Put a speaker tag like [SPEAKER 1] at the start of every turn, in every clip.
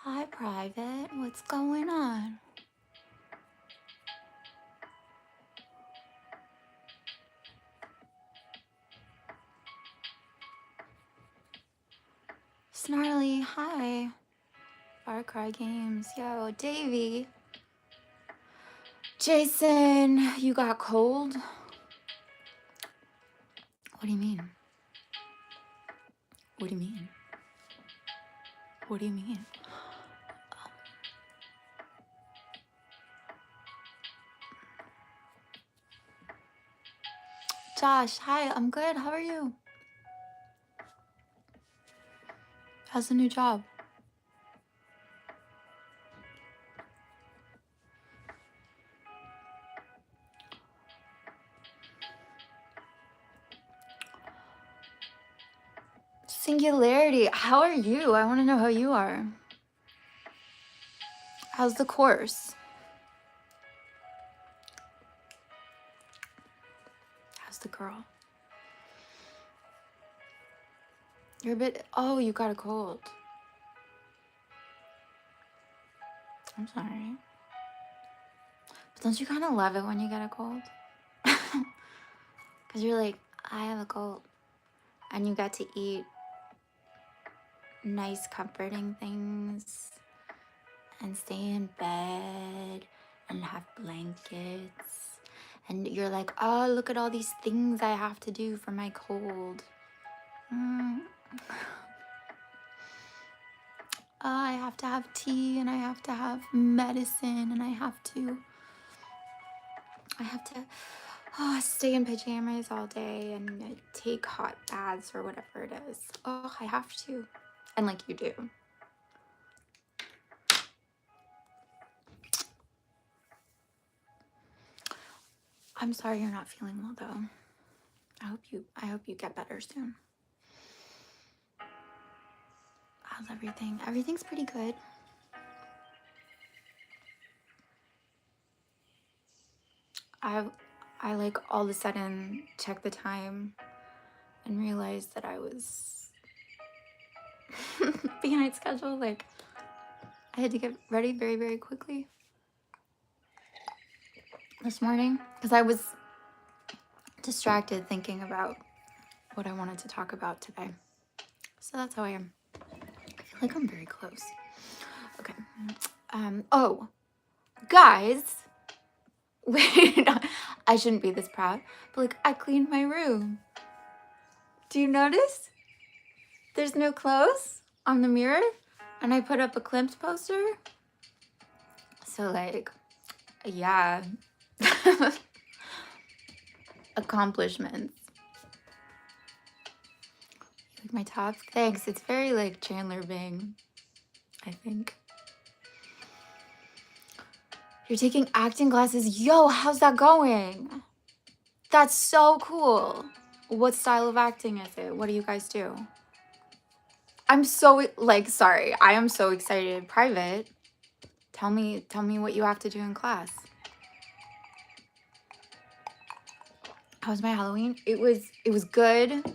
[SPEAKER 1] Hi, Private. What's going on? Snarly, hi. Far Cry Games. Yo, Davey. Jason, you got cold? What do you mean? What do you mean? What do you mean? Josh, hi. I'm good. How are you? How's the new job? Singularity. How are you? I want to know how you are. How's the course? How's the girl? You're a bit... Oh, you got a cold. I'm sorry. But don't you kind of love it when you get a cold? Because you're like, I have a cold. And you got to eat nice, comforting things. And stay in bed. And have blankets. And you're like, oh, look at all these things I have to do for my cold. I have to have tea, and I have to have medicine, and I have to stay in pajamas all day and take hot baths or whatever it is. Oh, I have to. And like you do. I'm sorry you're not feeling well though. I hope you get better soon. How's everything? Everything's pretty good. I like all of a sudden checked the time and realized that I was behind schedule. Like I had to get ready very, very quickly this morning because I was distracted thinking about what I wanted to talk about today. So that's how I am. I feel like I'm very close. Okay. Oh, guys. Wait, I shouldn't be this proud, but like I cleaned my room. Do you notice? There's no clothes on the mirror, and I put up a Klimt poster. So like, yeah. Accomplishments. Like my top? Thanks. It's very like Chandler Bing, I think. You're taking acting classes. Yo, how's that going? That's so cool. What style of acting is it? What do you guys do? I'm so like, sorry. I am so excited. Private. Tell me what you have to do in class. How was my Halloween? It was good.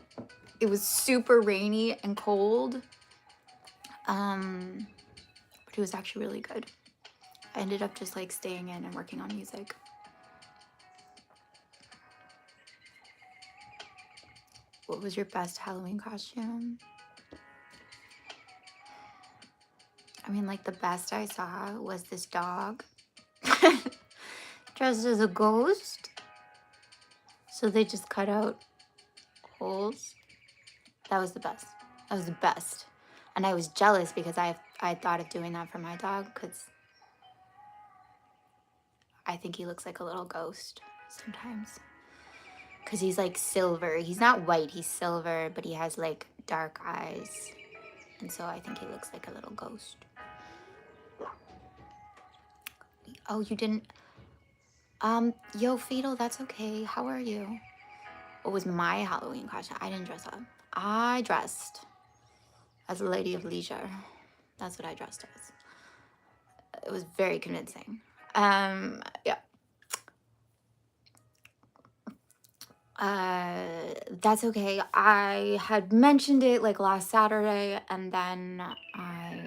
[SPEAKER 1] It was super rainy and cold. But it was actually really good. I ended up just like staying in and working on music. What was your best Halloween costume? I mean, like the best I saw was this dog dressed as a ghost. So they just cut out holes. That was the best. That was the best. And I was jealous because I thought of doing that for my dog because I think he looks like a little ghost sometimes. Because he's like silver. He's not white, he's silver, but he has like dark eyes. And so I think he looks like a little ghost. Oh, you didn't... Yo, Fatal, that's okay. How are you? What was my Halloween costume? I didn't dress up. I dressed as a lady of leisure. That's what I dressed as. It was very convincing. Yeah. That's okay. I had mentioned it like last Saturday, and then I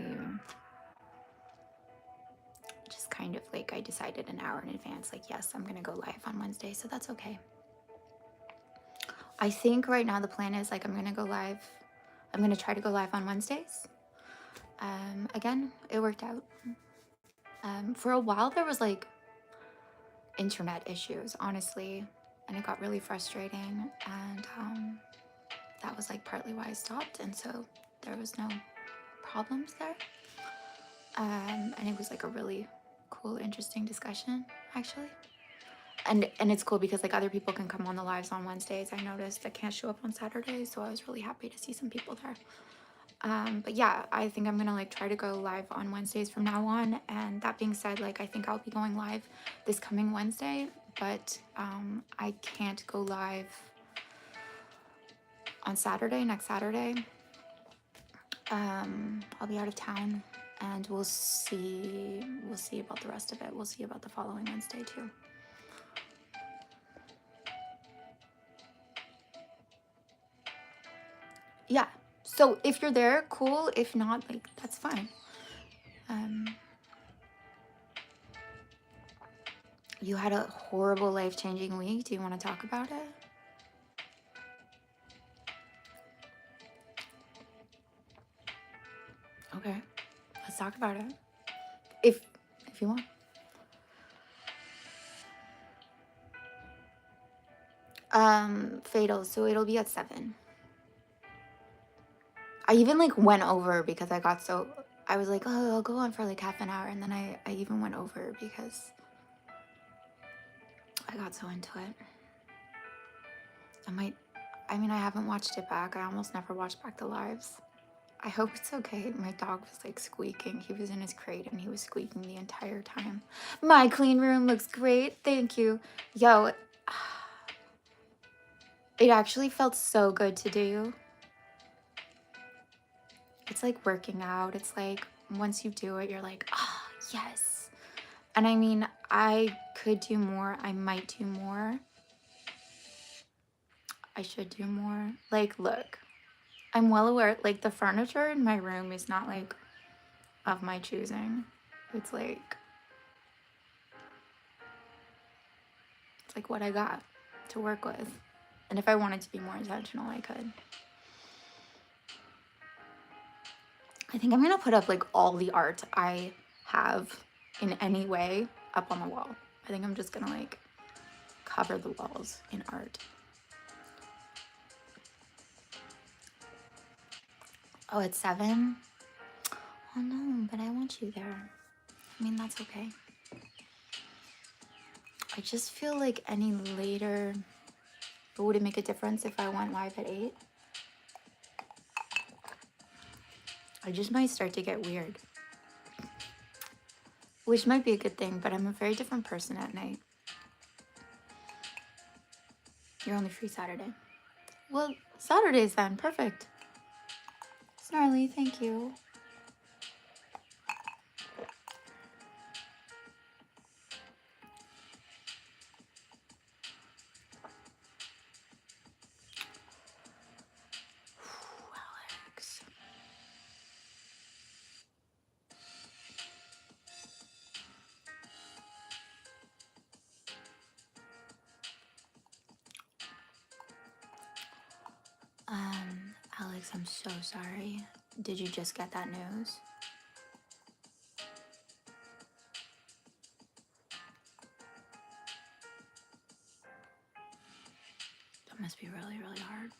[SPEAKER 1] just kind of like, I decided an hour in advance, like, yes, I'm gonna go live on Wednesday, so that's okay. I think right now the plan is like, I'm gonna try to go live on Wednesdays. Again, it worked out. For a while there was like internet issues, honestly, and it got really frustrating, and that was like partly why I stopped, and so there was no problems there. And it was like a really cool, interesting discussion, actually. And it's cool because like other people can come on the lives on Wednesdays. I noticed I can't show up on Saturdays, so I was really happy to see some people there. But yeah, I think I'm gonna like try to go live on Wednesdays from now on. And that being said, like I think I'll be going live this coming Wednesday, but I can't go live on Saturday, next Saturday. I'll be out of town, and we'll see about the rest of it. We'll see about the following Wednesday too. Yeah, so if you're there, cool. If not, like, that's fine. You had a horrible, life-changing week. Do you want to talk about it? Okay, let's talk about it. If you want. Fatal, so it'll be at 7. I even like went over because I was like, oh, I'll go on for like half an hour, and then I even went over because I got so into it. I haven't watched it back. I almost never watched back the lives. I hope it's okay. My dog was like squeaking. He was in his crate and he was squeaking the entire time. My clean room looks great. Thank you. Yo, it actually felt so good to do. It's like working out. It's like once you do it, you're like, ah, yes. And I mean, I could do more. I might do more. I should do more. Like, look, I'm well aware, like the furniture in my room is not like of my choosing. It's like what I got to work with. And if I wanted to be more intentional, I could. I think I'm gonna put up like all the art I have in any way up on the wall. I think I'm just gonna like cover the walls in art. Oh, it's 7? Oh no, but I want you there. I mean, that's okay. I just feel like any later, would it make a difference if I went live at 8? I just might start to get weird. Which might be a good thing, but I'm a very different person at night. You're only free Saturday. Well, Saturdays then, perfect. Snarly, thank you. Alex. Alex, I'm so sorry. Did you just get that news? That must be really, really hard.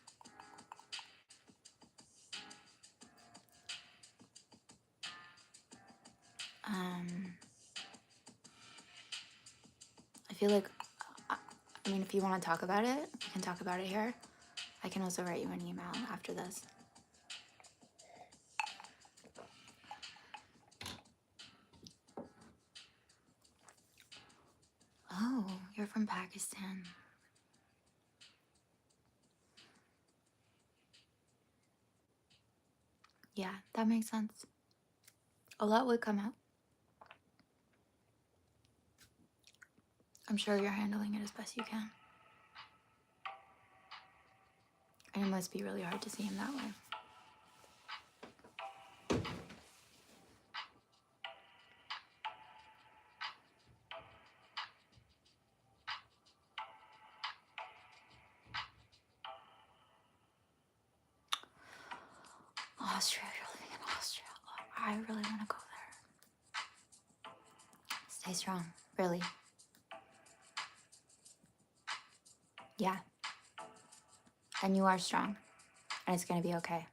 [SPEAKER 1] feel like, I mean, if you want to talk about it, we can talk about it here. I can also write you an email after this. Oh, you're from Pakistan. Yeah, that makes sense. A lot would come out. I'm sure you're handling it as best you can. And it must be really hard to see him that way. Austria, you're living in Austria. Oh, I really want to go there. Stay strong, really. Yeah. And you are strong. And it's going to be okay.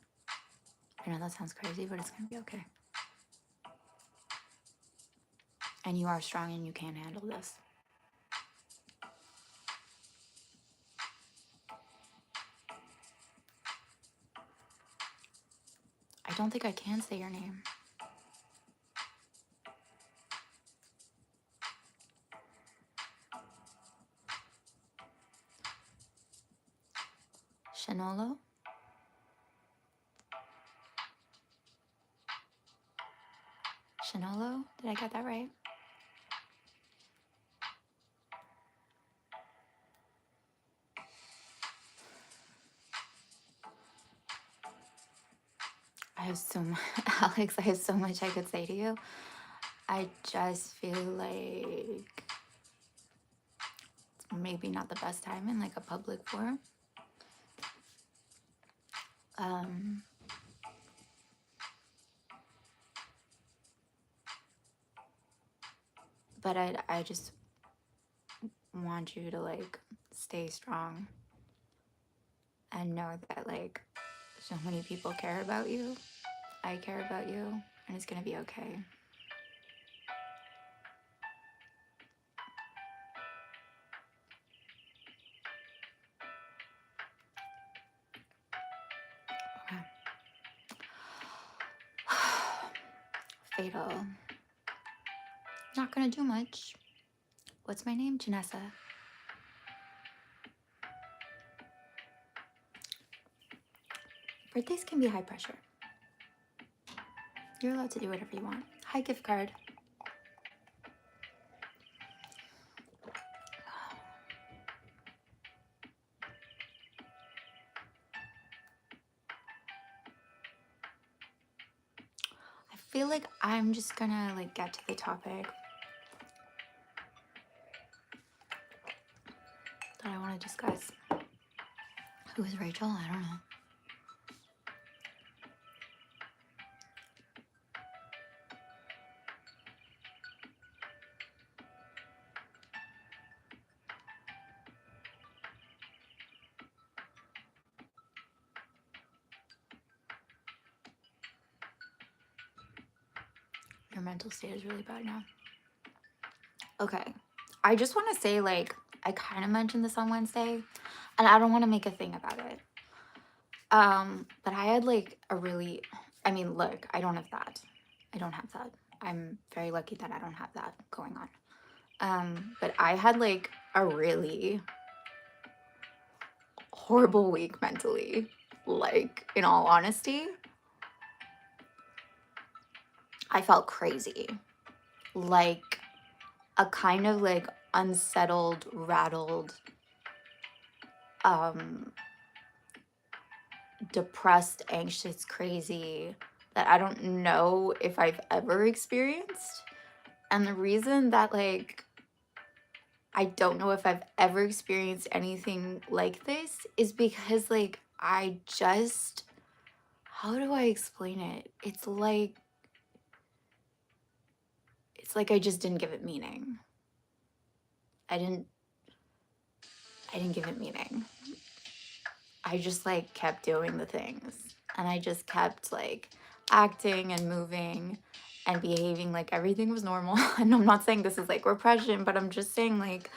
[SPEAKER 1] I know that sounds crazy, but it's going to be okay. And you are strong and you can handle this. I don't think I can say your name. Shanolo? Shanolo? Did I get that right? I have so much, Alex, I have so much I could say to you. I just feel like it's maybe not the best time in like a public forum. But I just want you to like stay strong and know that like so many people care about you. I care about you, and it's gonna be okay. Okay. Fatal. Not gonna do much. What's my name? Janessa. Birthdays can be high pressure. You're allowed to do whatever you want. Hi, gift card. I feel like I'm just gonna like get to the topic that I want to discuss. Who is Rachel? I don't know. Your mental state is really bad now. Okay. I just want to say, like, I kind of mentioned this on Wednesday, and I don't want to make a thing about it. But I had, like, a really... I mean, look, I don't have that. I don't have that. I'm very lucky that I don't have that going on. But I had, like, a really horrible week mentally. Like, in all honesty. I felt crazy. Like... a kind of like unsettled, rattled, depressed, anxious, crazy that I don't know if I've ever experienced. And the reason that like I don't know if I've ever experienced anything like this is because like I just, how do I explain it? It's like I just didn't give it meaning. I didn't give it meaning. I just like kept doing the things, and I just kept like acting and moving and behaving like everything was normal. And I'm not saying this is like repression, but I'm just saying like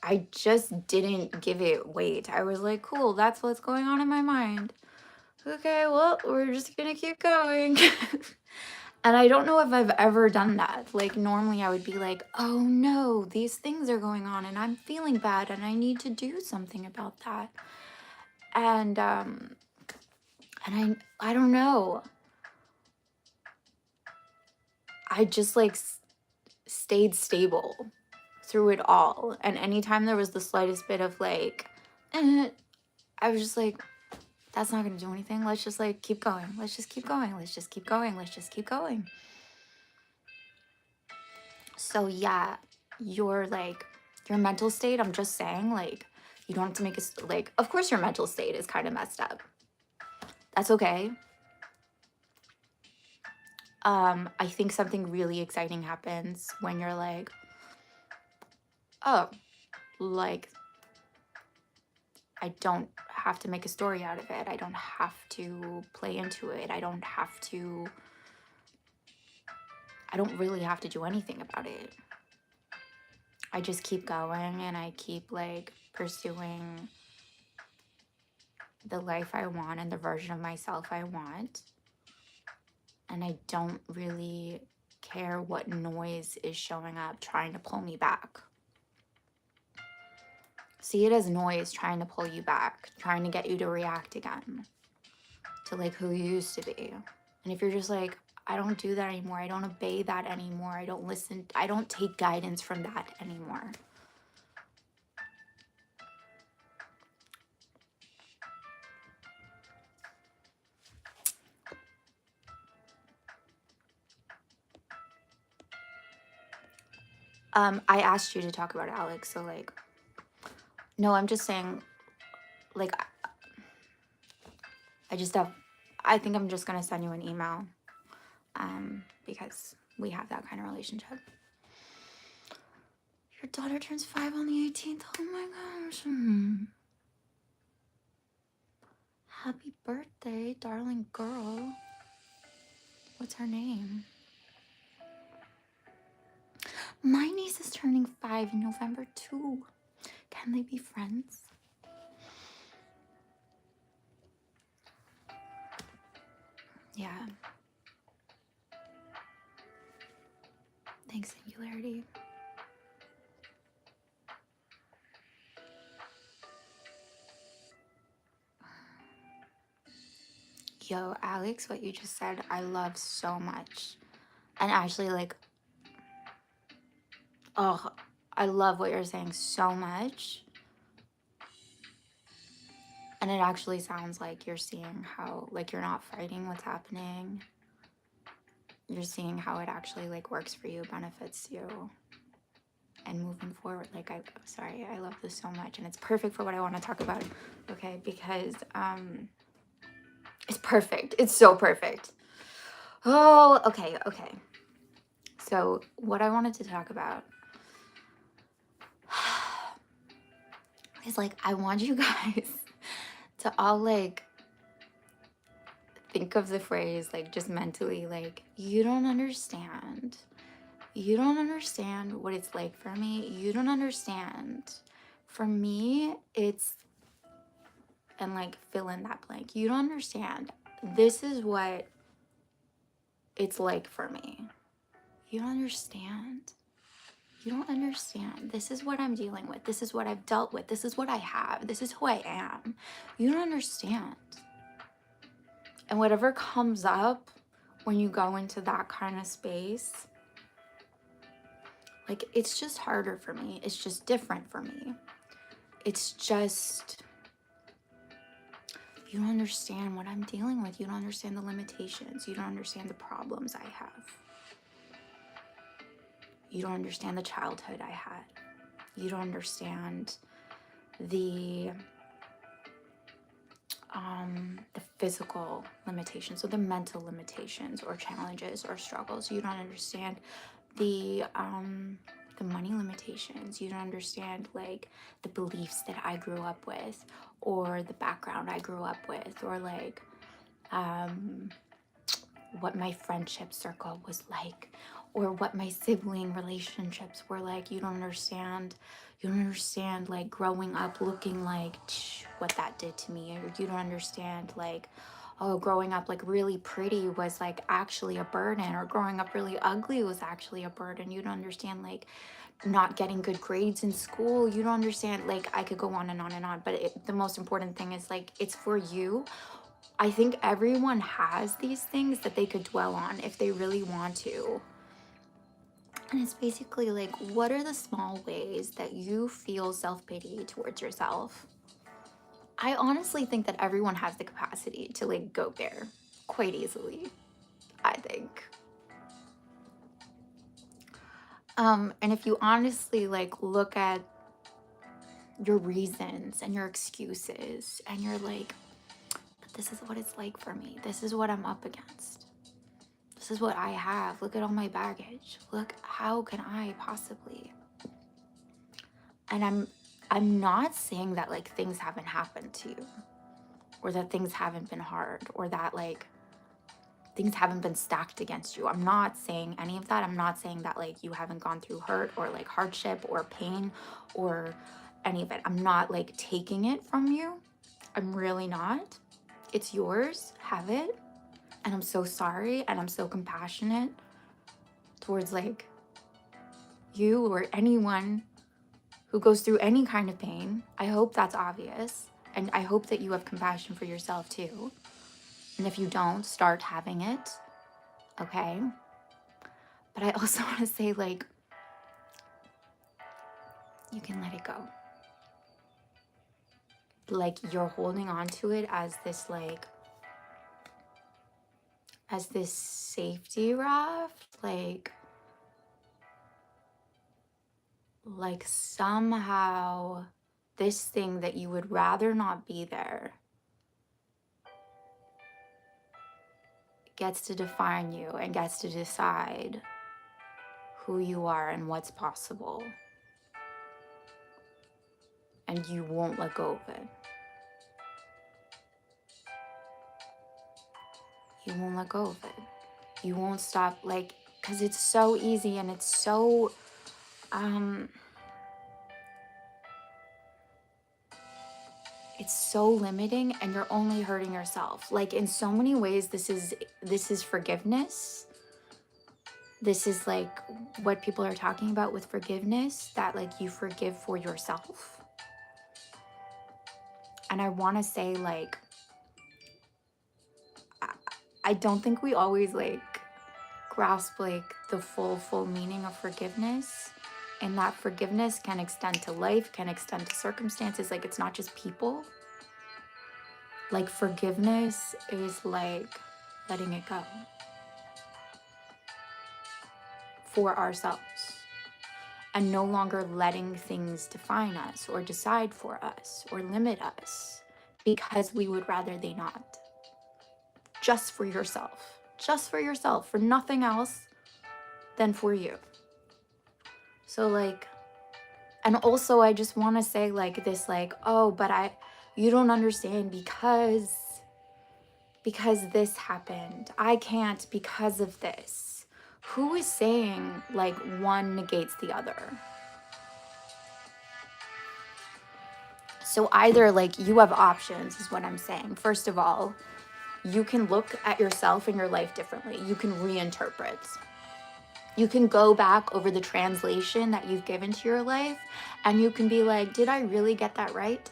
[SPEAKER 1] I just didn't give it weight. I was like, cool, that's what's going on in my mind. Okay, well, we're just gonna keep going. And I don't know if I've ever done that. Like, normally I would be like, oh no, these things are going on and I'm feeling bad and I need to do something about that. And I don't know. I just like stayed stable through it all. And anytime there was the slightest bit of like, I was just like, that's not going to do anything. Let's just like keep going. Let's just keep going. Let's just keep going. Let's just keep going. So yeah, your mental state, I'm just saying, like, you don't have to make a, like, of course your mental state is kind of messed up. That's okay. I think something really exciting happens when you're like, oh, like, I don't have to make a story out of it. I don't have to play into it. I don't really have to do anything about it. I just keep going and I keep like pursuing the life I want and the version of myself I want. And I don't really care what noise is showing up trying to pull me back. See it as noise trying to pull you back, trying to get you to react again to like who you used to be. And if you're just like, I don't do that anymore, I don't obey that anymore, I don't listen, I don't take guidance from that anymore. I asked you to talk about Alex, so like, no, I'm just saying, like, I think I'm just gonna send you an email, because we have that kind of relationship. Your daughter turns 5 on the 18th. Oh my gosh. Happy birthday, darling girl. What's her name? My niece is turning 5 in November too. Can they be friends? Yeah. Thanks, Singularity. Yo, Alex, what you just said, I love so much. And actually, like, oh, I love what you're saying so much. And it actually sounds like you're seeing how, like, you're not fighting what's happening. You're seeing how it actually, like, works for you, benefits you. And moving forward, like, I love this so much. And it's perfect for what I want to talk about, okay? Because, it's perfect. It's so perfect. Oh, okay. So what I wanted to talk about is like, I want you guys to all like think of the phrase, like just mentally, like, you don't understand. You don't understand what it's like for me. You don't understand. For me, it's, and like fill in that blank. You don't understand. This is what it's like for me. You don't understand. You don't understand. This is what I'm dealing with. This is what I've dealt with. This is what I have. This is who I am. You don't understand. And whatever comes up when you go into that kind of space, like, it's just harder for me. It's just different for me. It's just, you don't understand what I'm dealing with. You don't understand the limitations. You don't understand the problems I have. You don't understand the childhood I had. You don't understand the physical limitations or the mental limitations or challenges or struggles. You don't understand the money limitations. You don't understand like the beliefs that I grew up with or the background I grew up with or like what my friendship circle was like, or what my sibling relationships were like. You don't understand. You don't understand, like, growing up looking like what that did to me. Or you don't understand, like, oh, growing up like really pretty was like actually a burden, or growing up really ugly was actually a burden. You don't understand, like, not getting good grades in school. You don't understand, like, I could go on and on and on. But the most important thing is, like, it's for you. I think everyone has these things that they could dwell on if they really want to. And it's basically like, what are the small ways that you feel self-pity towards yourself? I honestly think that everyone has the capacity to, like, go there quite easily, I think. And if you honestly, like, look at your reasons and your excuses, and you're like, but this is what it's like for me. This is what I'm up against. This is what I have. Look at all my baggage. Look, how can I possibly? And I'm not saying that, like, things haven't happened to you, or that things haven't been hard, or that, like, things haven't been stacked against you. I'm not saying any of that. I'm not saying that, like, you haven't gone through hurt or, like, hardship or pain or any of it. I'm not, like, taking it from you. I'm really not. It's yours. Have it. And I'm so sorry, and I'm so compassionate towards, like, you or anyone who goes through any kind of pain. I hope that's obvious. And I hope that you have compassion for yourself too. And if you don't, start having it. Okay? But I also want to say, like, you can let it go. Like, you're holding on to it as this, like, as this safety raft. Like somehow this thing that you would rather not be there gets to define you and gets to decide who you are and what's possible. And you won't let go of it. You won't let go of it. You won't stop, like, because it's so easy and it's so, it's so limiting, and you're only hurting yourself. Like, in so many ways, this is forgiveness. This is, like, what people are talking about with forgiveness, that, like, you forgive for yourself. And I want to say, like, I don't think we always, like, grasp, like, the full meaning of forgiveness. And that forgiveness can extend to life, can extend to circumstances. Like, it's not just people. Like, forgiveness is, like, letting it go for ourselves, and no longer letting things define us or decide for us or limit us because we would rather they not. Just for yourself. Just for yourself. For nothing else than for you. So, like, and also I just want to say, like, this, like, oh, but you don't understand because this happened. I can't because of this. Who is saying, like, one negates the other? So either, like, you have options is what I'm saying. First of all, you can look at yourself and your life differently. You can reinterpret. You can go back over the translation that you've given to your life, and you can be like, did I really get that right?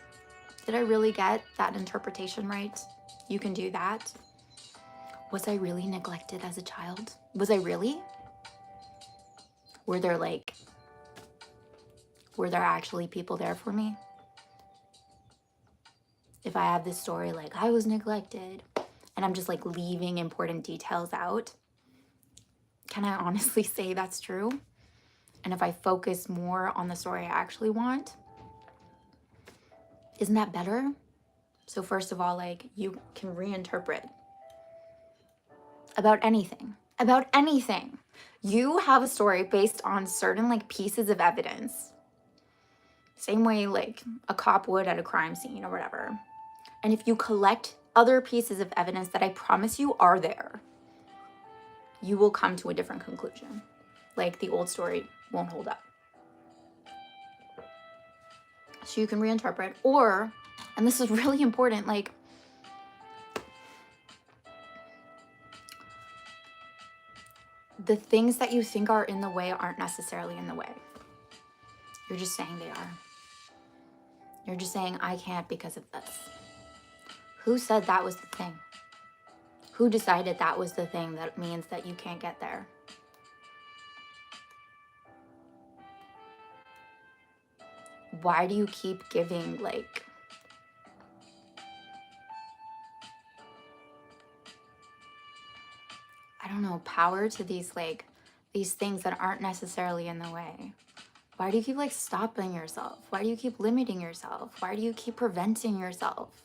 [SPEAKER 1] Did I really get that interpretation right? You can do that. Was I really neglected as a child? Was I really? Were there actually people there for me? If I have this story, like, I was neglected, and I'm just, like, leaving important details out, can I honestly say that's true? And if I focus more on the story I actually want, isn't that better? So first of all, like, you can reinterpret about anything. About anything. You have a story based on certain, like, pieces of evidence. Same way, like, a cop would at a crime scene or whatever. And if you collect other pieces of evidence that I promise you are there, you will come to a different conclusion. Like the old story won't hold up. So you can reinterpret, or, and this is really important, like, the things that you think are in the way aren't necessarily in the way. You're just saying they are. You're just saying, I can't because of this. Who said that was the thing? Who decided that was the thing that means that you can't get there? Why do you keep giving, like, I don't know, power to these, like, these things that aren't necessarily in the way? Why do you keep, like, stopping yourself? Why do you keep limiting yourself? Why do you keep preventing yourself?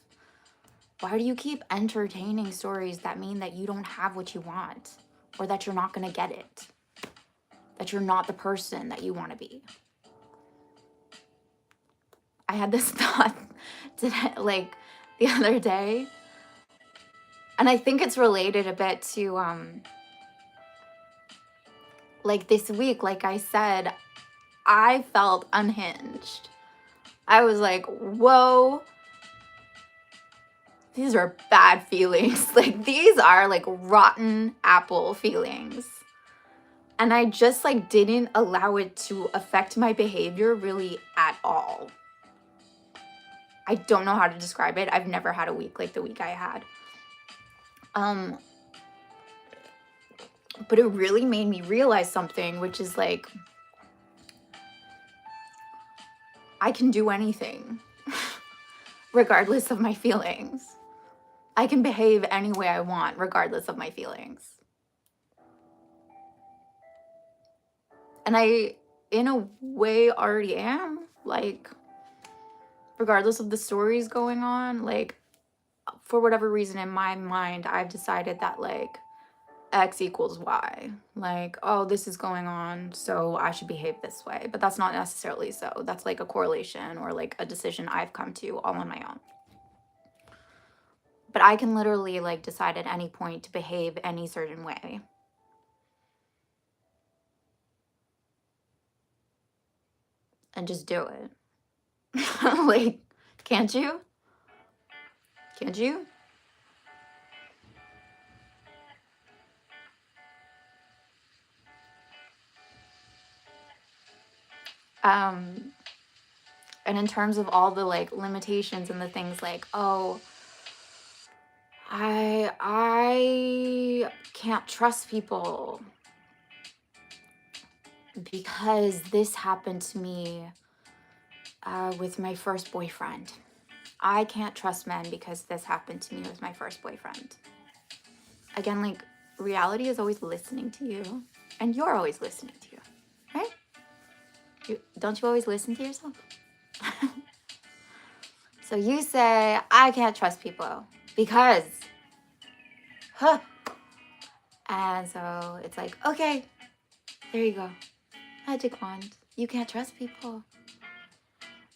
[SPEAKER 1] Why do you keep entertaining stories that mean that you don't have what you want, or that you're not going to get it, that you're not the person that you want to be? I had this thought today, like, the other day, and I think it's related a bit to, like, this week, like I said, I felt unhinged. I was like, whoa, these are bad feelings. Like, these are like rotten apple feelings. And I just like didn't allow it to affect my behavior really at all. I don't know how to describe it. I've never had a week like the week I had. But it really made me realize something, which is like, I can do anything regardless of my feelings. I can behave any way I want regardless of my feelings. And I, in a way, already am. Like, regardless of the stories going on, like, for whatever reason in my mind, I've decided that, like, X equals Y. Like, oh, this is going on, so I should behave this way. But that's not necessarily so. That's like a correlation or like a decision I've come to all on my own. But I can literally like decide at any point to behave any certain way. And just do it. Like, can't you? Can't you? And in terms of all the like limitations and the things like, oh, I can't trust people because this happened to me with my first boyfriend. I can't trust men because this happened to me with my first boyfriend. Again, like, reality is always listening to you, and you're always listening to you, right? Don't you always listen to yourself? So you say, I can't trust people because, and so it's like, okay, there you go. Magic wand. You can't trust people.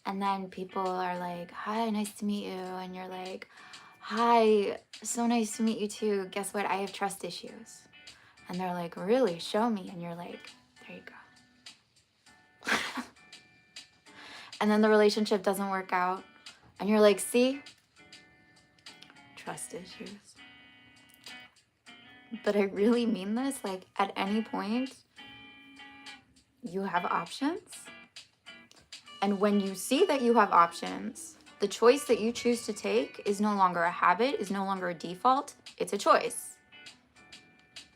[SPEAKER 1] And then people are like, hi, nice to meet you. And you're like, hi, so nice to meet you too. Guess what? I have trust issues. And they're like, really? Show me. And you're like, there you go. And then the relationship doesn't work out. And you're like, see? Trust issues. But I really mean this. Like, at any point, you have options. And when you see that you have options, the choice that you choose to take is no longer a habit, is no longer a default. It's a choice.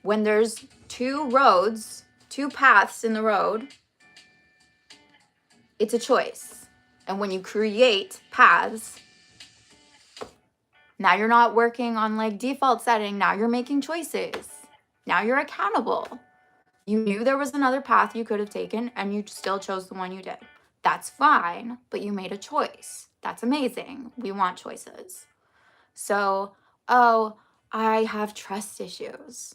[SPEAKER 1] When there's two roads, two paths in the road, it's a choice. And when you create paths, now you're not working on like default setting. Now you're making choices. Now you're accountable. You knew there was another path you could have taken and you still chose the one you did. That's fine, but you made a choice. That's amazing. We want choices. So, oh, I have trust issues.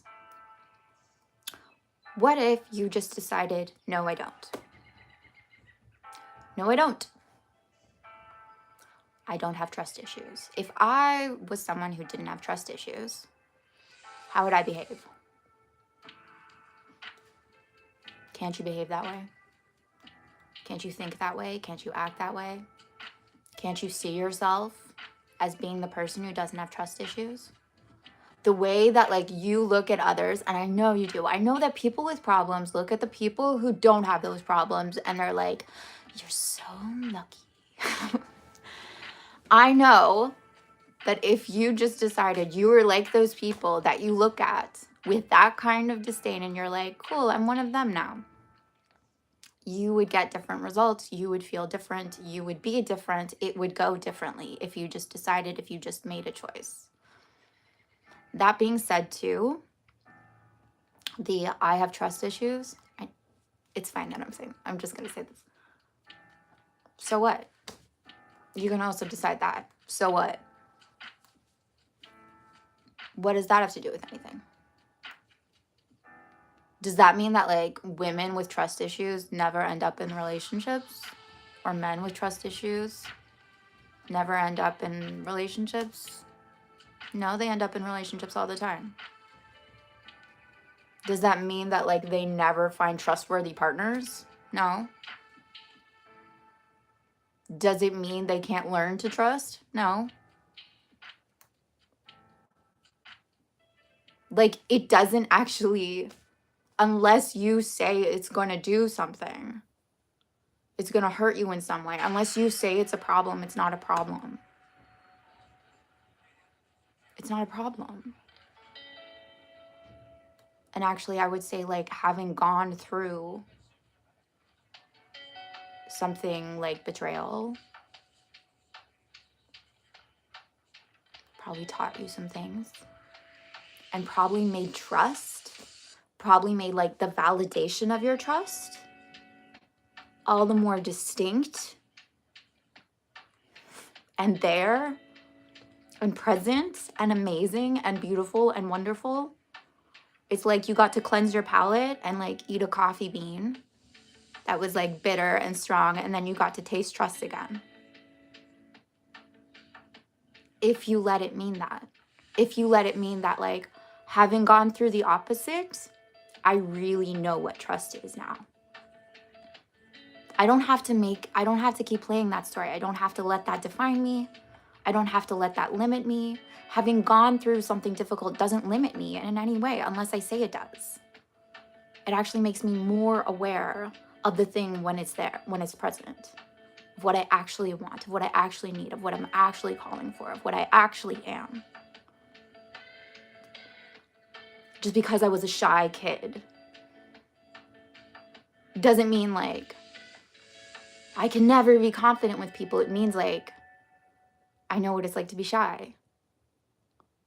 [SPEAKER 1] What if you just decided, no, I don't? No, I don't. I don't have trust issues. If I was someone who didn't have trust issues, how would I behave? Can't you behave that way? Can't you think that way? Can't you act that way? Can't you see yourself as being the person who doesn't have trust issues? The way that like you look at others, and I know you do. I know that people with problems look at the people who don't have those problems and they're like, you're so lucky. I know that if you just decided you were like those people that you look at with that kind of disdain and you're like, cool, I'm one of them now, you would get different results. You would feel different. You would be different. It would go differently if you just decided, if you just made a choice. That being said, too, I have trust issues. It's fine that I'm saying. I'm just going to say this. So what? You can also decide that. So what? What does that have to do with anything? Does that mean that like women with trust issues never end up in relationships? Or men with trust issues never end up in relationships? No, they end up in relationships all the time. Does that mean that like they never find trustworthy partners? No. Does it mean they can't learn to trust? No. Like it doesn't actually, unless you say it's going to do something, it's going to hurt you in some way. Unless you say it's a problem, it's not a problem. It's not a problem. And actually, I would say like having gone through something like betrayal probably taught you some things and probably made trust, probably made like the validation of your trust all the more distinct and there and present and amazing and beautiful and wonderful. It's like you got to cleanse your palate and like eat a coffee bean that was like bitter and strong, and then you got to taste trust again. If you let it mean that. If you let it mean that like having gone through the opposite, I really know what trust is now. I don't have to keep playing that story. I don't have to let that define me. I don't have to let that limit me. Having gone through something difficult doesn't limit me in any way unless I say it does. It actually makes me more aware of the thing when it's there, when it's present, of what I actually want, of what I actually need, of what I'm actually calling for, of what I actually am. Just because I was a shy kid doesn't mean like I can never be confident with people. It means like I know what it's like to be shy.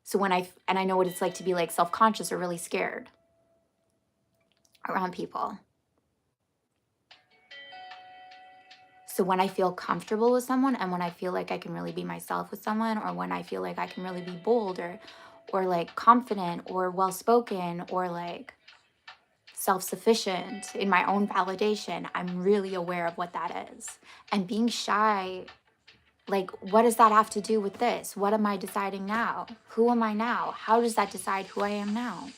[SPEAKER 1] So I know what it's like to be like self-conscious or really scared around people. So when I feel comfortable with someone and when I feel like I can really be myself with someone, or when I feel like I can really be bold or like confident or well-spoken or like self-sufficient in my own validation, I'm really aware of what that is. And being shy, like, what does that have to do with this? What am I deciding now? Who am I now? How does that decide who I am now?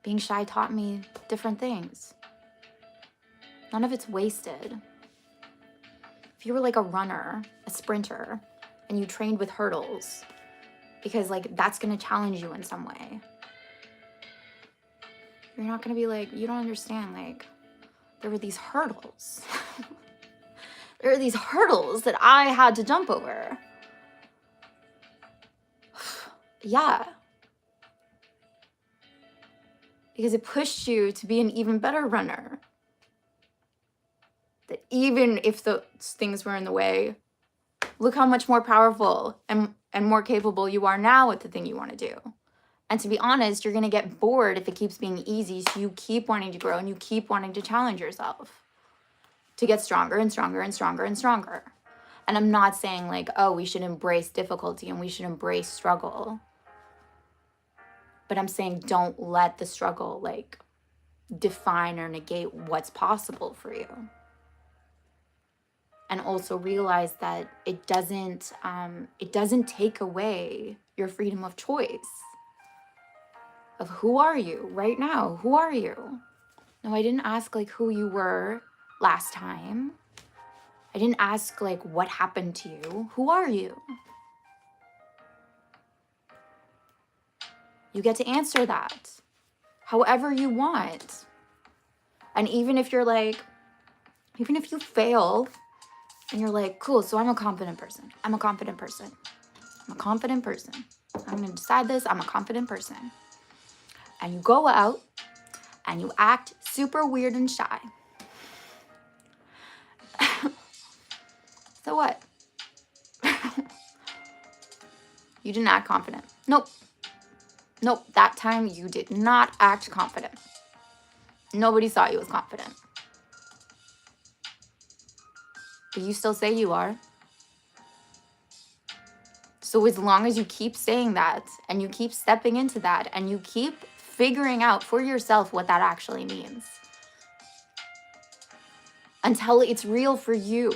[SPEAKER 1] Being shy taught me different things. None of it's wasted. If you were like a runner, a sprinter, and you trained with hurdles, because like that's going to challenge you in some way, you're not going to be like, you don't understand, like there were these hurdles. There were these hurdles that I had to jump over. Yeah. Because it pushed you to be an even better runner. That even if those things were in the way, look how much more powerful and more capable you are now at the thing you want to do. And to be honest, you're going to get bored if it keeps being easy. So you keep wanting to grow and you keep wanting to challenge yourself to get stronger and stronger and stronger and stronger. And I'm not saying like, oh, we should embrace difficulty and we should embrace struggle. But I'm saying don't let the struggle like define or negate what's possible for you. And also realize that it doesn't take away your freedom of choice. of who are you right now? Who are you? No, I didn't ask like who you were last time. I didn't ask like what happened to you. Who are you? You get to answer that however you want. And even if you're like, even if you fail and you're like, cool, so I'm a confident person. I'm a confident person. I'm a confident person. I'm going to decide this. I'm a confident person. And you go out and you act super weird and shy. So what? You didn't act confident. Nope. Nope. That time you did not act confident. Nobody saw you as confident. But you still say you are. So as long as you keep saying that and you keep stepping into that and you keep figuring out for yourself what that actually means until it's real for you.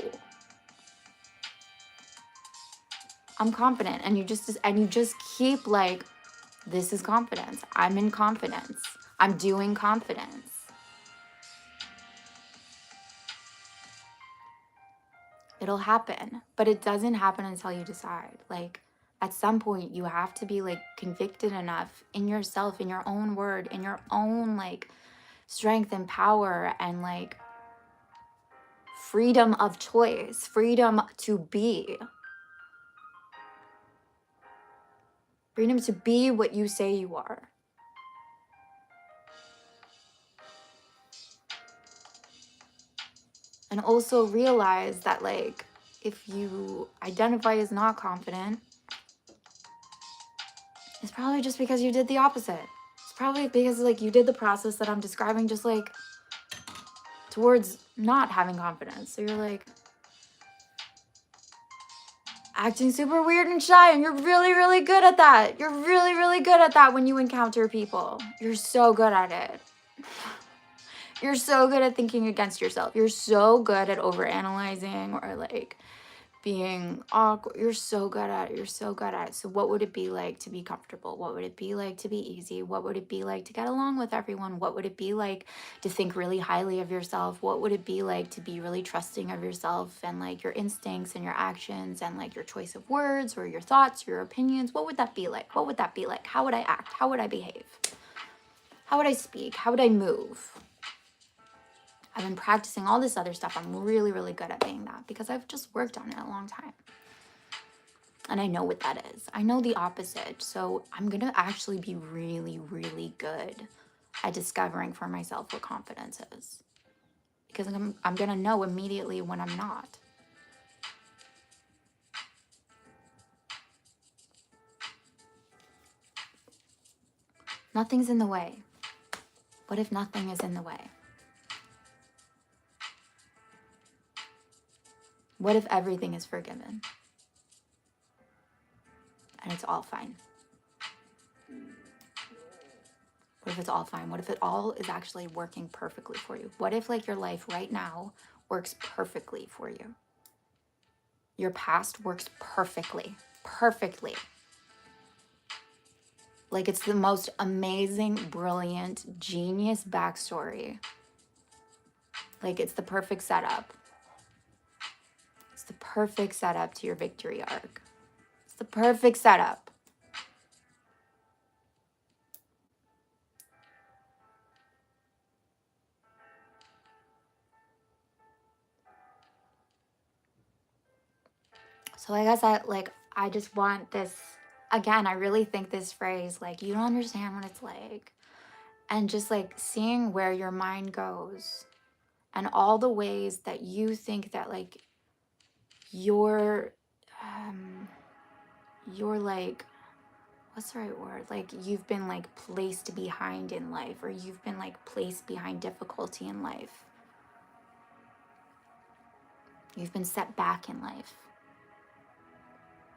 [SPEAKER 1] I'm confident, and you just keep like, this is confidence. I'm in confidence. I'm doing confidence. It'll happen, but it doesn't happen until you decide. Like at some point you have to be like convicted enough in yourself, in your own word, in your own like strength and power and like freedom of choice, freedom to be. Freedom to be what you say you are. And also realize that like, if you identify as not confident, it's probably just because you did the opposite. It's probably because like you did the process that I'm describing, just like towards not having confidence. So you're like acting super weird and shy, and you're really, really good at that. You're really, really good at that when you encounter people. You're so good at it. You're so good at thinking against yourself. You're so good at overanalyzing or like being awkward. You're so good at it. You're so good at it. So what would it be like to be comfortable? What would it be like to be easy? What would it be like to get along with everyone? What would it be like to think really highly of yourself? What would it be like to be really trusting of yourself and like your instincts and your actions and like your choice of words or your thoughts, your opinions? What would that be like? What would that be like? How would I act? How would I behave? How would I speak? How would I move? I've been practicing all this other stuff. I'm really, really good at being that because I've just worked on it a long time. And I know what that is. I know the opposite. So I'm going to actually be really, really good at discovering for myself what confidence is. Because I'm going to know immediately when I'm not. Nothing's in the way. What if nothing is in the way? What if everything is forgiven? And it's all fine. What if it's all fine? What if it all is actually working perfectly for you? What if like your life right now works perfectly for you? Your past works perfectly, perfectly. Like it's the most amazing, brilliant, genius backstory. Like it's the perfect setup. It's the perfect setup to your victory arc. It's the perfect setup. So I guess I just want this, again, I really think this phrase, like, you don't understand what it's like. And just like seeing where your mind goes and all the ways that you think that like you're like, what's the right word? Like you've been like placed behind in life, or you've been like placed behind difficulty in life. You've been set back in life.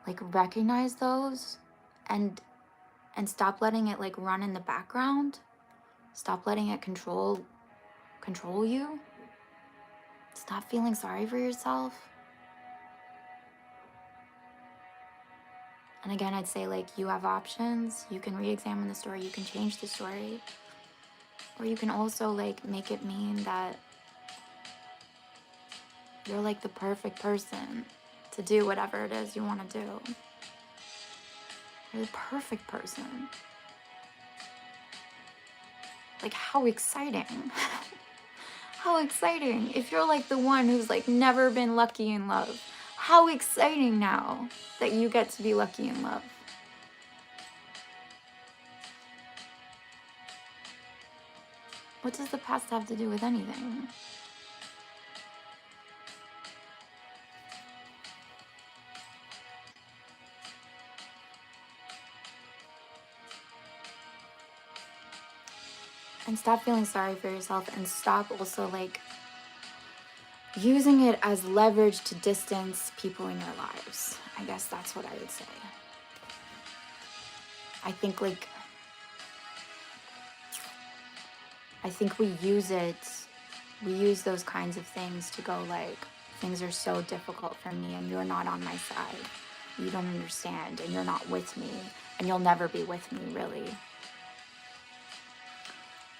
[SPEAKER 1] Like recognize those and stop letting it like run in the background. Stop letting it control you. Stop feeling sorry for yourself. And again, I'd say, like, you have options. You can re-examine the story. You can change the story. Or you can also, like, make it mean that you're, like, the perfect person to do whatever it is you want to do. You're the perfect person. Like, how exciting. How exciting. If you're, like, the one who's, like, never been lucky in love, how exciting now that you get to be lucky in love. What does the past have to do with anything? And stop feeling sorry for yourself, and stop also, like, using it as leverage to distance people in your lives. I guess that's what I would say. I think, like, we use those kinds of things to go, like, things are so difficult for me and you're not on my side. You don't understand and you're not with me and you'll never be with me, really.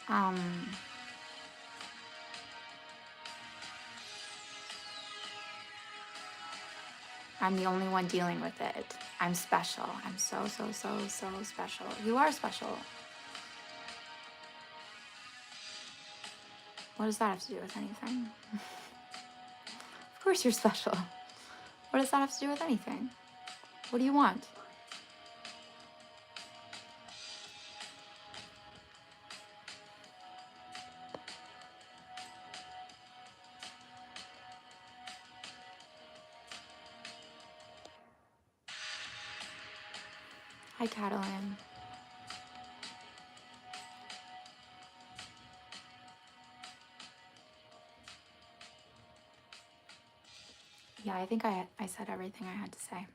[SPEAKER 1] I'm the only one dealing with it. I'm special. I'm so, so, so, so special. You are special. What does that have to do with anything? Of course you're special. What does that have to do with anything? What do you want? Hi, Catalan. Yeah, I think I said everything I had to say.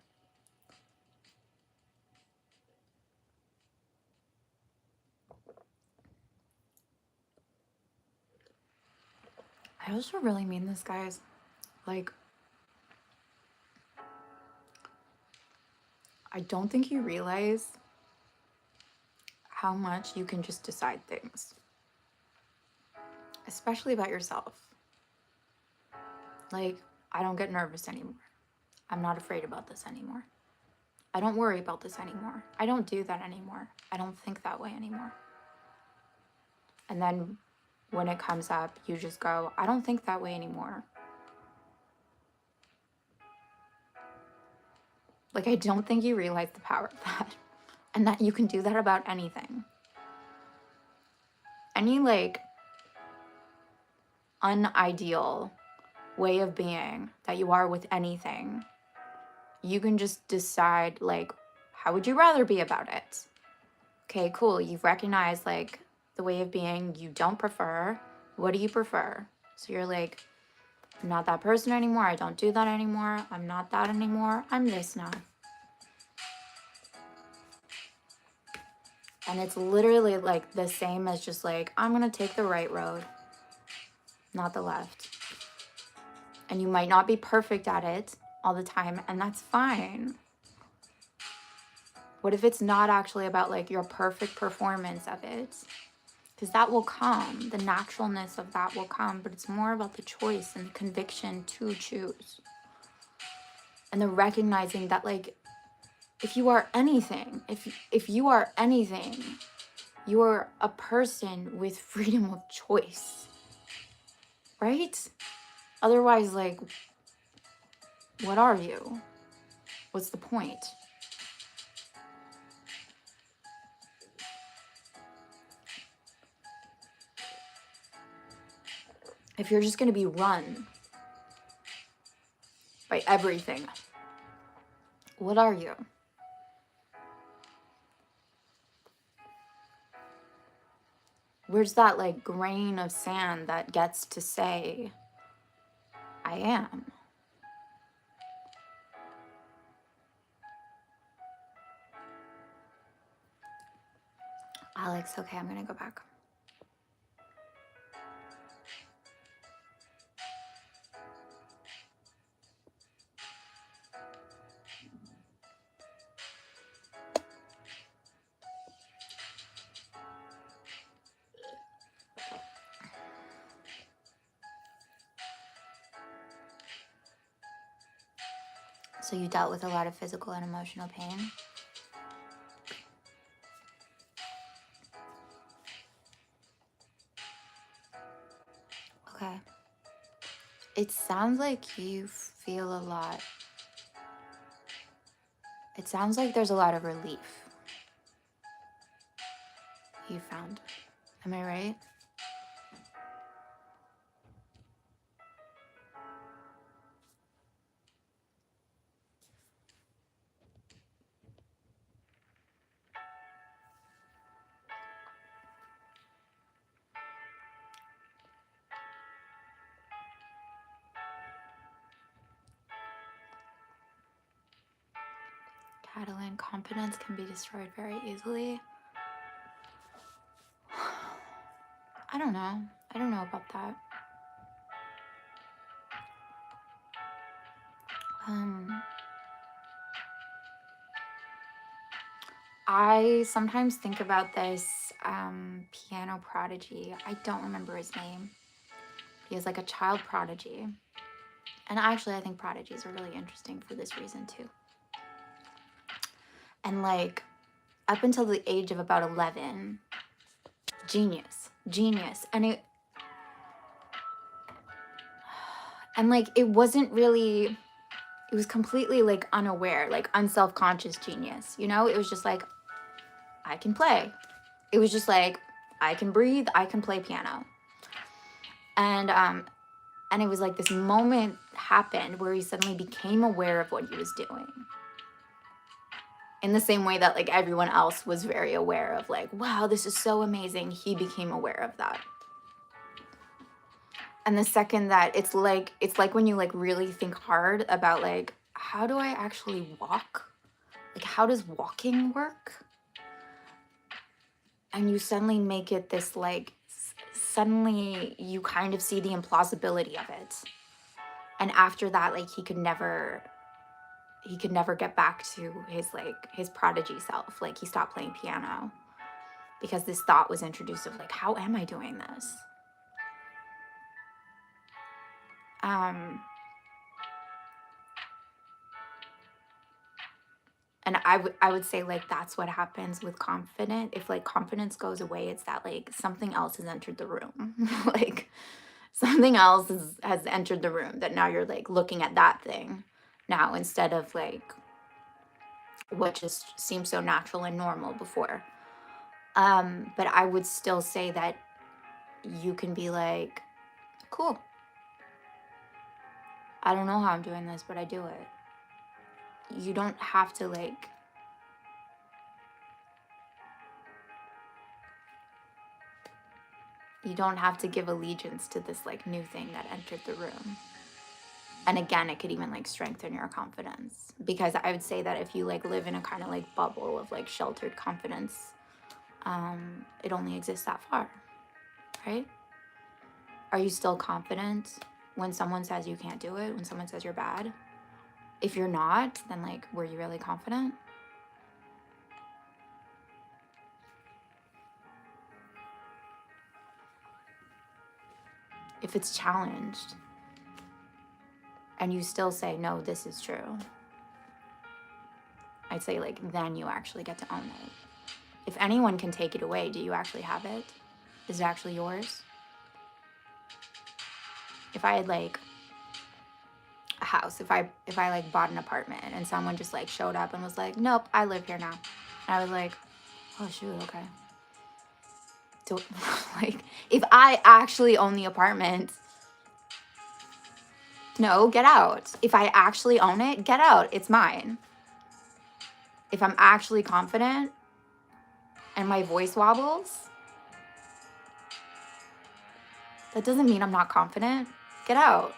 [SPEAKER 1] I also really mean this, guys. Like, I don't think you realize how much you can just decide things, especially about yourself. Like, I don't get nervous anymore. I'm not afraid about this anymore. I don't worry about this anymore. I don't do that anymore. I don't think that way anymore. And then when it comes up, you just go, I don't think that way anymore. Like, I don't think you realize the power of that. And that you can do that about anything. Any, like, unideal way of being that you are with anything, you can just decide, like, how would you rather be about it? Okay, cool. You've recognized, like, the way of being you don't prefer. What do you prefer? So you're like, I'm not that person anymore. I don't do that anymore. I'm not that anymore. I'm this now. And it's literally, like, the same as just, like, I'm going to take the right road, not the left. And you might not be perfect at it all the time, and that's fine. What if it's not actually about, like, your perfect performance of it? Because that will come. The naturalness of that will come. But it's more about the choice and the conviction to choose. And the recognizing that, like, if you are anything, if you are anything, you are a person with freedom of choice. Right? Otherwise, like, what are you? What's the point? If you're just going to be run by everything, what are you? Where's that, like, grain of sand that gets to say, I am? Alex, okay, I'm gonna go back. So you dealt with a lot of physical and emotional pain. Okay. It sounds like you feel a lot. It sounds like there's a lot of relief you found. Am I right? Catalan, confidence can be destroyed very easily. I don't know. I don't know about that. I sometimes think about this piano prodigy. I don't remember his name. He was like a child prodigy. And actually, I think prodigies are really interesting for this reason too. And like up until the age of about 11, genius. And like it wasn't really, it was completely like unaware, like unself-conscious genius, you know? It was just like, I can play. It was just like, I can breathe, I can play piano. And it was like this moment happened where he suddenly became aware of what he was doing. In the same way that like everyone else was very aware of like, wow, this is so amazing. He became aware of that. And the second that it's like when you like really think hard about like, how do I actually walk? Like, how does walking work? And you suddenly make it this like, suddenly you kind of see the implausibility of it. And after that, like he could never get back to his prodigy self. Like he stopped playing piano because this thought was introduced of like, how am I doing this? And I would say like that's what happens with confidence. If like confidence goes away, it's that like something else has entered the room. Like something else has entered the room that now you're like looking at that thing now instead of like what just seemed so natural and normal before. But I would still say that you can be like, cool. I don't know how I'm doing this, but I do it. You don't have to like, you don't have to give allegiance to this like new thing that entered the room. And again, it could even like strengthen your confidence, because I would say that if you like live in a kind of like bubble of like sheltered confidence, it only exists that far, right? Are you still confident when someone says you can't do it, when someone says you're bad? If you're not, then like, were you really confident? If it's challenged and you still say, no, this is true, I'd say like, then you actually get to own it. If anyone can take it away, do you actually have it? Is it actually yours? If I had like a house, if I like bought an apartment and someone just like showed up and was like, nope, I live here now. And I was like, oh shoot, okay. So like, if I actually own the apartment, no, get out. If I actually own it, get out. It's mine. If I'm actually confident and my voice wobbles, that doesn't mean I'm not confident. Get out.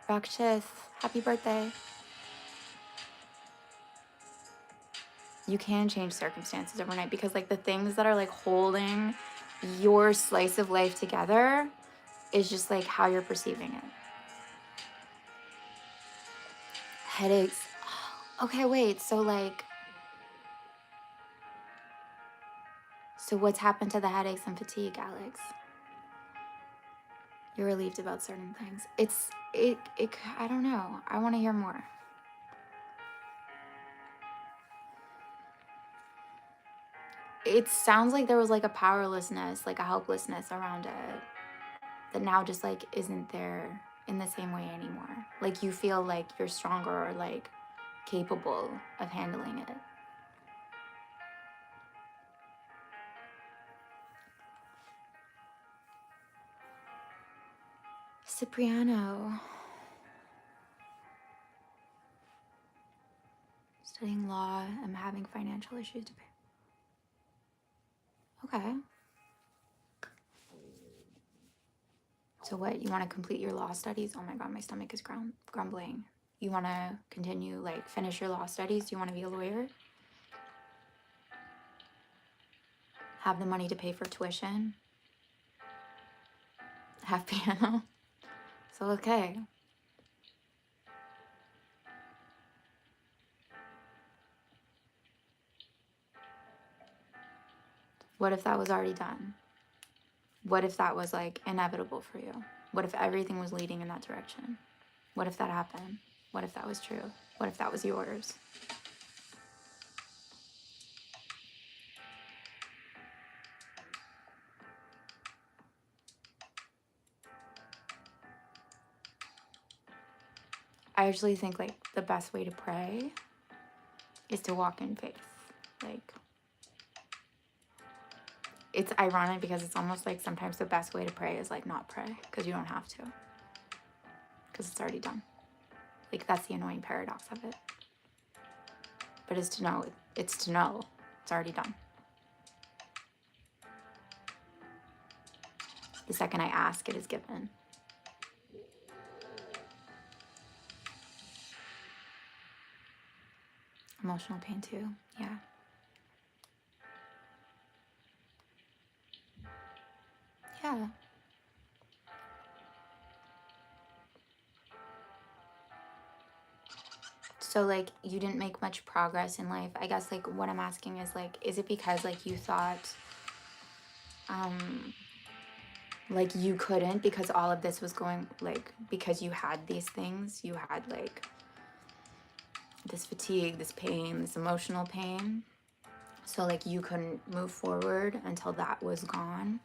[SPEAKER 1] Rakshith, happy birthday. You can change circumstances overnight, because like the things that are like holding your slice of life together is just like how you're perceiving it. Headaches. Okay, wait. So like, so what's happened to the headaches and fatigue, Alex? You're relieved about certain things. I don't know. I want to hear more. It sounds like there was like a powerlessness, like a helplessness around it that now just like isn't there in the same way anymore. Like you feel like you're stronger or like capable of handling it. Cipriano. Studying law. I'm having financial issues to pay. Okay. So what, you want to complete your law studies? Oh my God, my stomach is grumbling. You want to continue, like, finish your law studies? You want to be a lawyer? Have the money to pay for tuition? Have piano? So, okay. What if that was already done? What if that was, like, inevitable for you? What if everything was leading in that direction? What if that happened? What if that was true? What if that was yours? I actually think, like, the best way to pray is to walk in faith. Like, it's ironic because it's almost like sometimes the best way to pray is, like, not pray because you don't have to. Because it's already done. Like, that's the annoying paradox of it. But it's to know it's already done. The second I ask, it is given. Emotional pain too, yeah. Yeah. So, like, you didn't make much progress in life. I guess, like, what I'm asking is, like, is it because, like, you thought, like, you couldn't because all of this was going, like, because you had these things, you had, like, this fatigue, this pain, this emotional pain. So, like, you couldn't move forward until that was gone.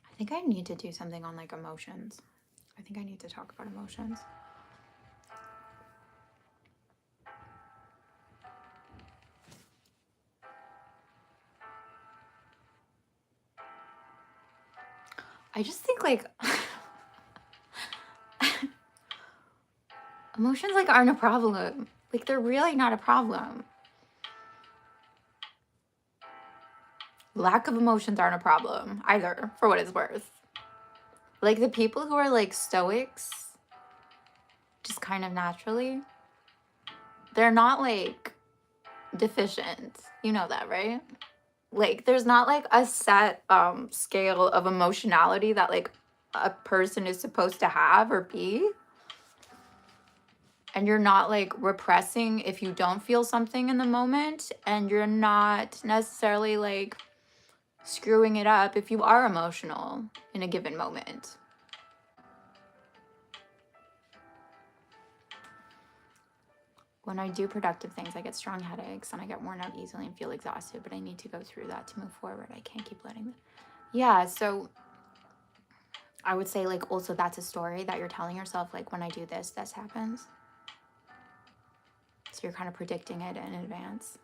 [SPEAKER 1] I think I need to do something on, like, emotions. I think I need to talk about emotions. I just think, like, emotions, like, aren't a problem. Like, they're really not a problem. Lack of emotions aren't a problem either, for what it's worth. Like, the people who are, like, stoics, just kind of naturally, they're not, like, deficient. You know that, right? Like, there's not, like, a set scale of emotionality that, like, a person is supposed to have or be. And you're not, like, repressing if you don't feel something in the moment, and you're not necessarily, like, screwing it up if you are emotional in a given moment. When I do productive things, I get strong headaches and I get worn out easily and feel exhausted, but I need to go through that to move forward. I can't keep letting it. Yeah, so I would say, like, also that's a story that you're telling yourself, like, when I do this, this happens. So you're kind of predicting it in advance.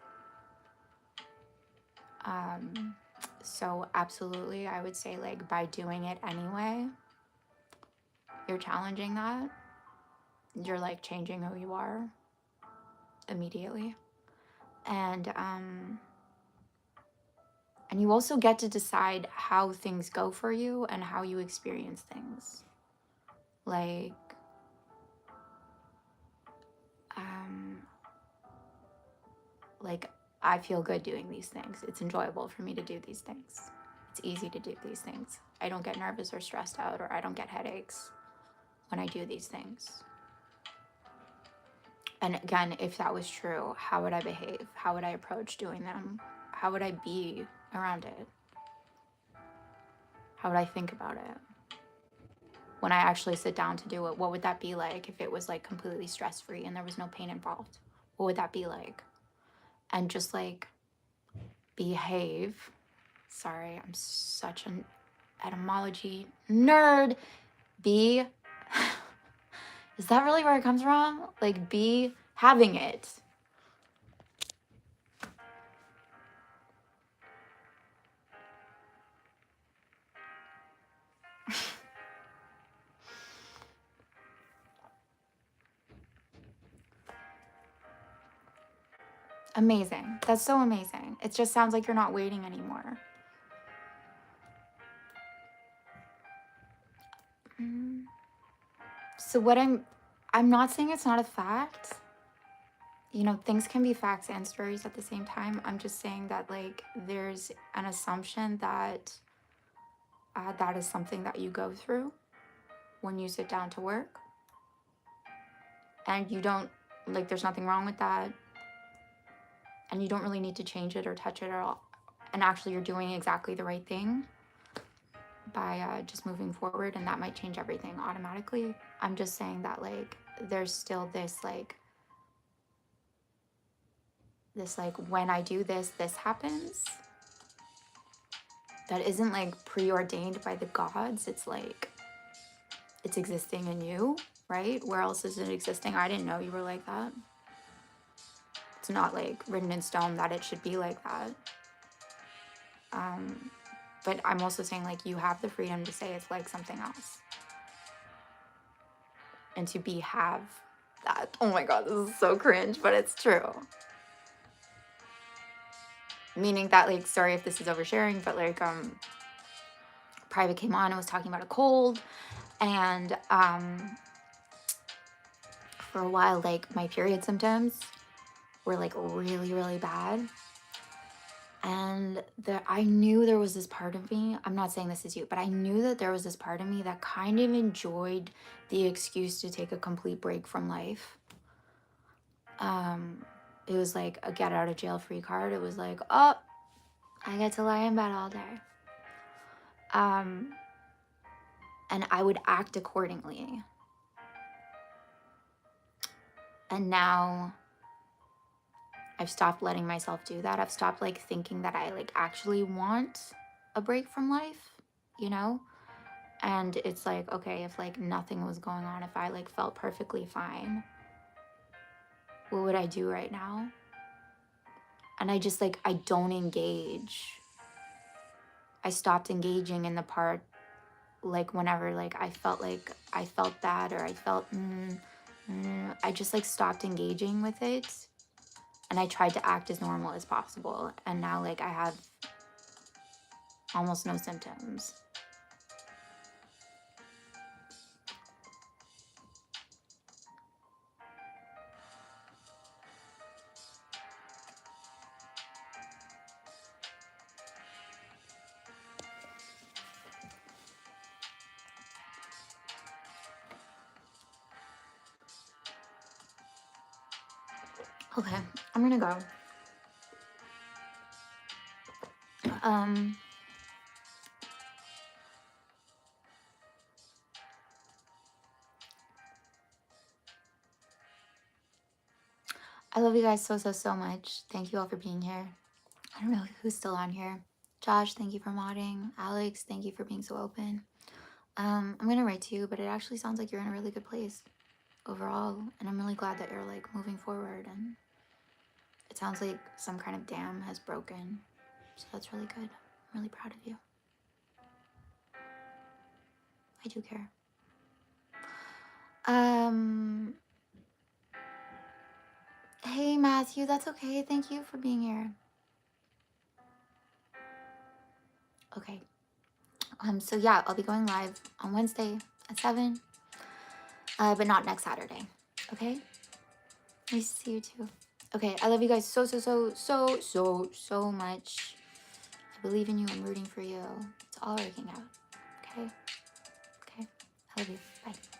[SPEAKER 1] So absolutely, I would say, like, by doing it anyway, you're challenging that. You're, like, changing who you are immediately. And you also get to decide how things go for you and how you experience things. Like, I feel good doing these things. It's enjoyable for me to do these things. It's easy to do these things. I don't get nervous or stressed out, or I don't get headaches when I do these things. And again, if that was true, how would I behave? How would I approach doing them? How would I be around it? How would I think about it? When I actually sit down to do it, what would that be like if it was like completely stress-free and there was no pain involved? What would that be like? And just like behave. Sorry, I'm such an etymology nerd. Be, is that really where it comes from? Like be having it. Amazing. That's so amazing. It just sounds like you're not waiting anymore. So what I'm not saying it's not a fact. You know, things can be facts and stories at the same time. I'm just saying that like there's an assumption that that is something that you go through when you sit down to work. And you don't, like, there's nothing wrong with that. And you don't really need to change it or touch it at all. And actually you're doing exactly the right thing by just moving forward, and that might change everything automatically. I'm just saying that like there's still this like when I do this, this happens. That isn't like preordained by the gods. It's like it's existing in you, right? Where else is it existing? I didn't know you were like that. It's not like written in stone that it should be like that. But I'm also saying like you have the freedom to say it's like something else. And to have that. Oh my God, this is so cringe, but it's true. Meaning that like, sorry if this is oversharing, but like Private came on and was talking about a cold, and for a while like my period symptoms were like really, really bad. And I knew there was this part of me, I'm not saying this is you, but I knew that there was this part of me that kind of enjoyed the excuse to take a complete break from life. It was like a get out of jail free card. It was like, oh, I get to lie in bed all day. And I would act accordingly. And now I've stopped letting myself do that. I've stopped like thinking that I like actually want a break from life, you know? And it's like, okay, if like nothing was going on, if I like felt perfectly fine, what would I do right now? And I just like, I don't engage. I stopped engaging in the part like whenever like I felt that, or I felt, I just like stopped engaging with it. And I tried to act as normal as possible. And now like I have almost no symptoms. Okay, I'm gonna go. I love you guys so, so, so much. Thank you all for being here. I don't know who's still on here. Josh, thank you for modding. Alex, thank you for being so open. I'm gonna write to you, but it actually sounds like you're in a really good place overall. And I'm really glad that you're like moving forward, and it sounds like some kind of dam has broken. So that's really good. I'm really proud of you. I do care. Hey Matthew, that's okay. Thank you for being here. Okay. So yeah, I'll be going live on Wednesday at 7. But not next Saturday. Okay? Nice to see you too. Okay, I love you guys so much. I believe in you. I'm rooting for you. It's all working out. Okay? Okay. I love you. Bye.